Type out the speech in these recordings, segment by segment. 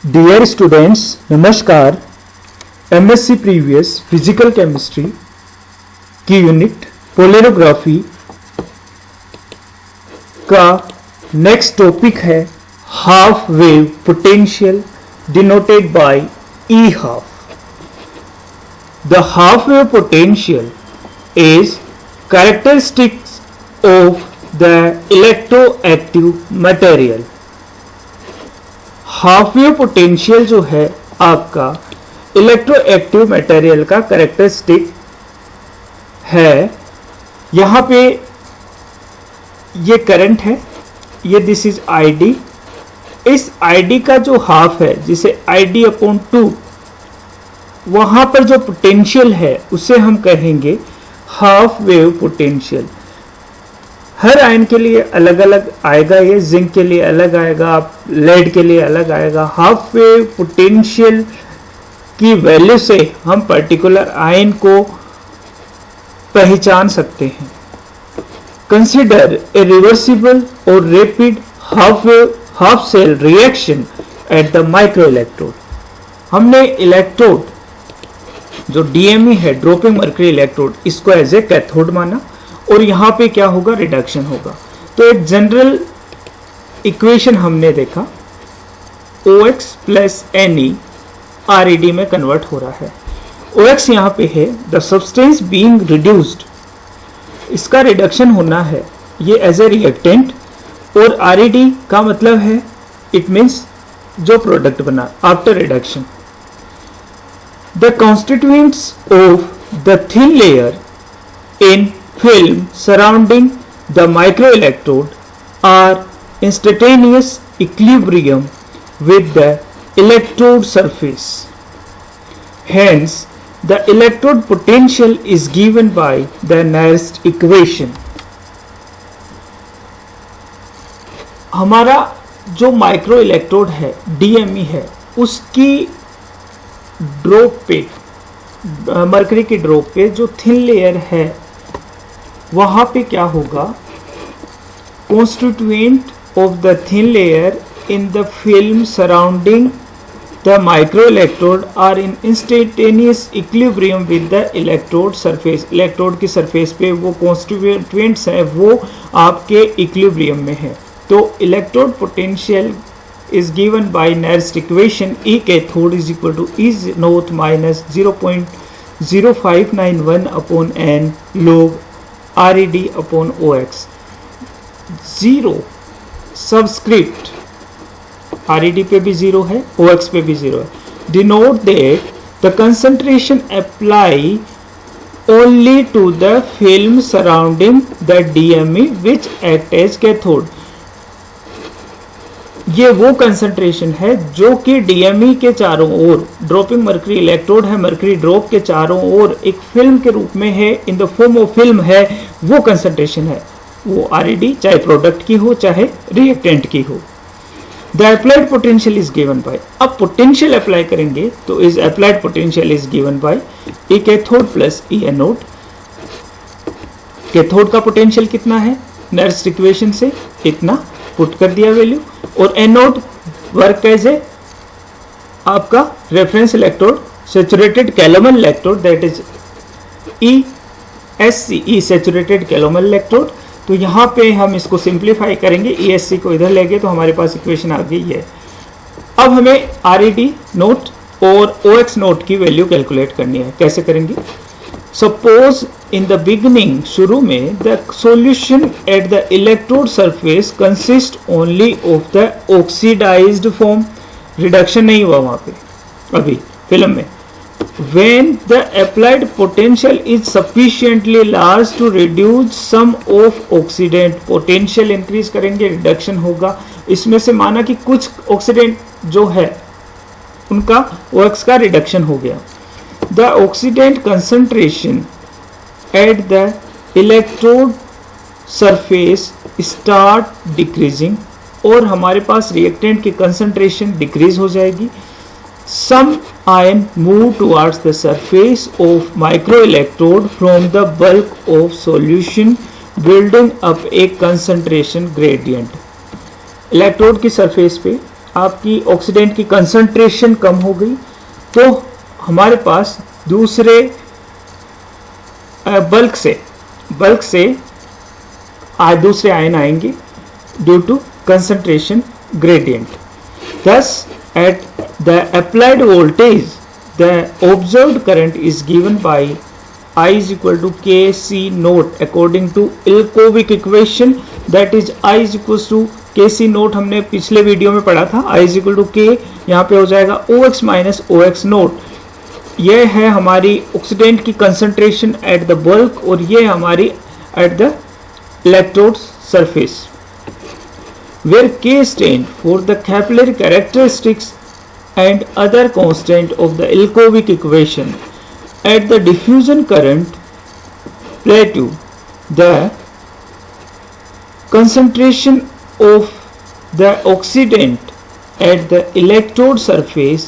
Dear students, नमस्कार। MSc previous physical chemistry की unit polarography का नेक्स्ट टॉपिक है half wave potential denoted by E half. The half wave potential is characteristics of the electroactive material. Half wave potential जो है आपका electroactive material का characteristic है। यहाँ पे ये करंट है, ये दिस इज ID। इस ID का जो हाफ है जिसे ID/2, वहां पर जो पोटेंशियल है उसे हम कहेंगे हाफ वेव पोटेंशियल। हर आयन के लिए अलग अलग आएगा, ये जिंक के लिए अलग आएगा, लेड के लिए अलग आएगा। हाफ वेव पोटेंशियल की वैल्यू से हम पर्टिकुलर आयन को पहचान सकते हैं। कंसिडर ए रिवर्सिबल और rapid half cell reaction at the micro electrode. हमने इलेक्ट्रोड जो DME है, ड्रॉपिंग मर्करी इलेक्ट्रोड, इसको एज ए कैथोड माना और यहाँ पे क्या होगा, रिडक्शन होगा। तो एक जनरल इक्वेशन हमने देखा, OX प्लस Ne ReD में कन्वर्ट हो रहा है। OX यहाँ पे है द सब्सटेंस बीइंग रिड्यूस्ड, इसका रिडक्शन होना है ये एज ए रिएक्टेंट, और ReD का मतलब है इट मीन्स जो प्रोडक्ट बना after reduction. The constituents of the thin layer in film surrounding the microelectrode are instantaneous equilibrium with the electrode surface. Hence, the electrode potential is given by the nearest equation. हमारा जो micro electrode है, DME है, उसकी drop पे, mercury की drop पे जो thin layer है वहां पे क्या होगा, constituent of the thin layer in the film surrounding the micro electrode are in instantaneous equilibrium with the electrode surface. Electrode की सरफेस पे वो कॉन्स्टिट्यूएंट्स हैं वो आपके इक्विलिब्रियम में है। तो electrode potential is given by nearest equation E cathode is equal to E naught minus 0.0591 upon N log ReD upon OX। 0 subscript ReD पे भी 0 है, OX पे भी 0 है। Denote that the concentration apply only to the film surrounding the DME which act as cathode। ये वो concentration है जो कि DME के चारों ओर, ड्रॉपिंग मर्करी इलेक्ट्रोड है, मर्करी ड्रॉप के चारों ओर एक फिल्म के रूप में है, in the form of film है, वो कंसंट्रेशन है। वो ReD चाहे प्रोडक्ट की हो चाहे रिएक्टेंट की हो। The applied potential is given by, अब पोटेंशियल अप्लाई करेंगे तो is applied potential is given by E cathode plus E anode. Cathode का पोटेंशियल कितना है, नेक्स्ट इक्वेशन से इतना पुट कर दिया वैल्यू, और एनोड वर्क एज ए आपका reference electrode, saturated calomel electrode, that is ESC, E saturated calomel electrode. तो यहाँ पे हम इसको सिंप्लीफाई करेंगे, ESC को इधर ले गए तो हमारे पास इक्वेशन आ गई है। अब हमें ReD नोट और OX नोट की वैल्यू कैलकुलेट करनी है। कैसे करेंगे, सपोज इन द बिगिनिंग, शुरू में, the solution at the electrode surface consist only of the oxidised form. Reduction नहीं हुआ वहां पे अभी फिल्म में। When the applied potential is sufficiently large to reduce some of oxidant, potential increase करेंगे, reduction होगा। इसमें से माना कि कुछ ऑक्सीडेंट जो है उनका OX का रिडक्शन हो गया। The oxidant concentration at the electrode surface start decreasing, और हमारे पास रिएक्टेंट की कंसंट्रेशन डिक्रीज हो जाएगी। Some ion move towards the surface of microelectrode from the bulk of solution, building up a concentration gradient। Electrode की surface पे आपकी oxidant की concentration कम हो गई, तो हमारे पास दूसरे बल्क से दूसरे आयन आएंगे due to concentration gradient. Thus, at the applied voltage, the observed current is given by I is equal to Kc naught according to Ilkovic equation. That is I is equal to Kc naught हमने पिछले video में पढ़ा था. I is equal to K, यहाँ पे हो जाएगा OX minus OX naught. यह है हमारी ऑक्सीडेंट की कंसंट्रेशन एट द बल्क और ये हमारी eight the electrode surface. Where K stand for the capillary characteristics and other constant of the Ilkovic equation. At the diffusion current plateau, the concentration of the oxidant at the electrode surface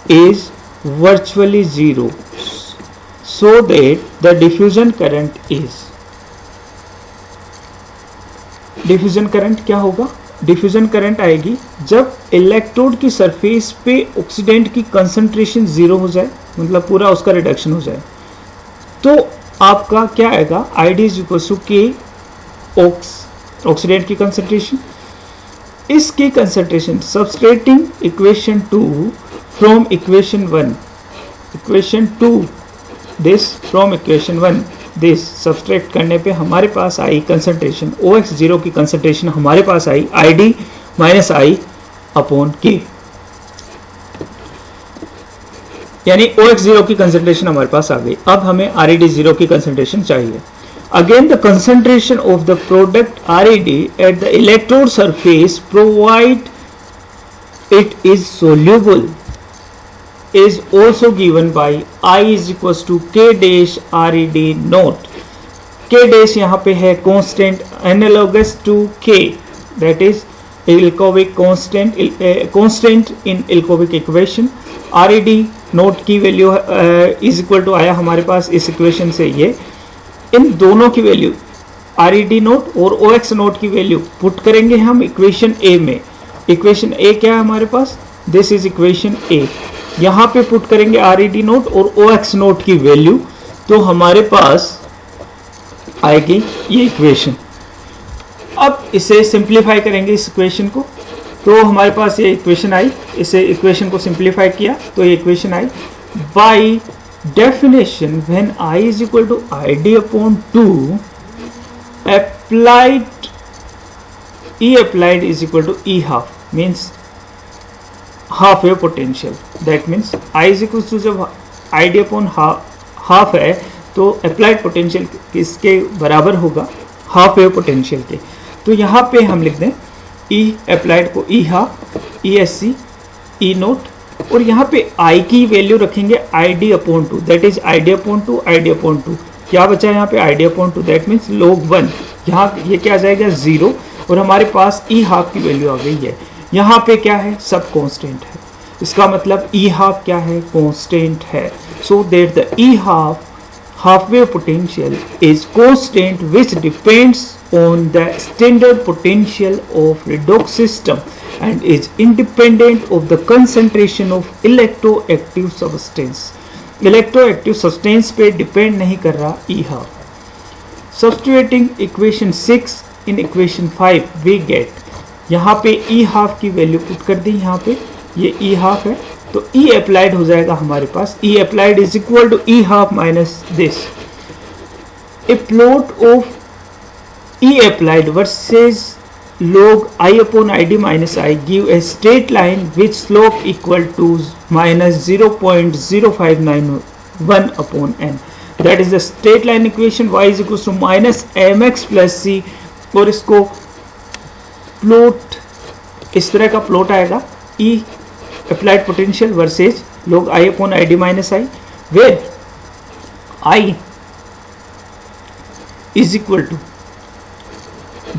is virtually zero, so that the diffusion current is. Diffusion current क्या होगा? Diffusion current आएगी जब electrode की surface पे oxidant की concentration zero हो जाए, मतलब पूरा उसका रिडक्शन हो जाए, तो आपका क्या आएगा? I D is equal to K oxidant की कंसंट्रेशन, इसकी concentration subtracting equation 2 from equation 1, equation 2 this from equation 1 this subtract करने पे हमारे पास आई कंसंट्रेशन OX0 की कंसंट्रेशन हमारे पास आई ID माइनस आई अपॉन के, यानी OX0 की कंसंट्रेशन हमारे पास आ गई. अब हमें RED0 की कंसंट्रेशन चाहिए. Again the concentration of the product RED eight the electrode surface provide it is soluble is also given by I is equals to K dash RED naught. K dash यहाँ पे है constant analogous to K, that is Ilkovic constant in Ilkovic equation. RED naught की value is equal to आया हमारे पास इस equation से. ये इन दोनों की वैल्यू RED naught और OX naught की वैल्यू पुट करेंगे हम इक्वेशन A में. इक्वेशन A क्या है हमारे पास? This is equation A. यहाँ पे पुट करेंगे RED नोट और OX नोट की वैल्यू, तो हमारे पास आएगी ये इक्वेशन. अब इसे सिंप्लीफाई करेंगे इस इक्वेशन को, तो हमारे पास ये इक्वेशन आई. इसे इक्वेशन को सिंप्लीफाई किया तो ये इक्वेशन आई. By definition when I is equal to ID upon 2 applied E applied is equal to E half, means half wave potential. That means I is equal to जब ID upon half है तो applied potential किसके बराबर होगा? Half wave potential के. तो यहाँ पे हम लिख दें E अप्लाइड को E half, ESC, E note, और यहाँ पे I की वैल्यू रखेंगे ID upon 2, that is ID upon 2, ID upon 2. क्या बचा है यहाँ पे? ID upon 2, that means log 1. यहाँ ये क्या आ जाएगा? 0, और हमारे पास E हाफ की वैल्यू आ गई है. यहाँ पे क्या है? सब कांस्टेंट है. इसका मतलब E हाफ क्या है? कांस्टेंट है. So that the E half wave potential is constant which depends on the standard potential of redox system and is independent of the concentration of electroactive substance. Electroactive substance पे depend नहीं कर रहा E half. Substituting equation 6 in equation 5 we get, यहाँ पे E half की value put कर दी. यहाँ पे ये E हाफ है तो E अप्लाइड हो जाएगा हमारे पास. E applied is equal to E half minus this. A plot of E applied versus log I upon ID minus I give a straight line with slope equal to minus 0.0591 upon n. That is the straight line equation. Y is equal to minus mx plus c, और इसको plot इस तरह का plot आएगा E applied potential versus log I upon ID minus I, where I is equal to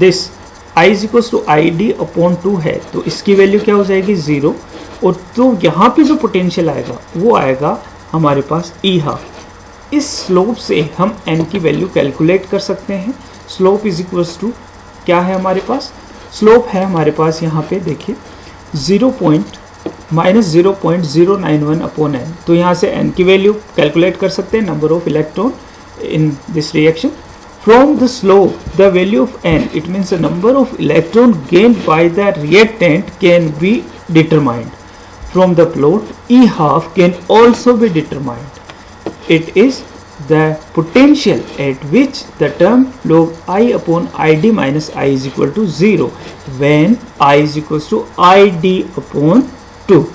this. I is equals to ID upon 2 है तो इसकी value क्या हो जाएगी? 0. और तो यहाँ पे जो पोटेंशियल आएगा वो आएगा हमारे पास E हाफ. इस स्लोप से हम n की वैल्यू कैलकुलेट कर सकते हैं. स्लोप इज इक्वल्स टू क्या है हमारे पास? स्लोप है हमारे पास यहाँ पे देखिए -0.091 अपॉन n। तो यहाँ से n की वैल्यू कैलकुलेट कर सकते हैं, number of electron in this reaction. From the slope, the value of n, it means the number of electron gained by the reactant can be determined. From the plot, E half can also be determined. It is the potential at which the term log I upon ID minus I is equal to 0 when I is equals to ID upon 2.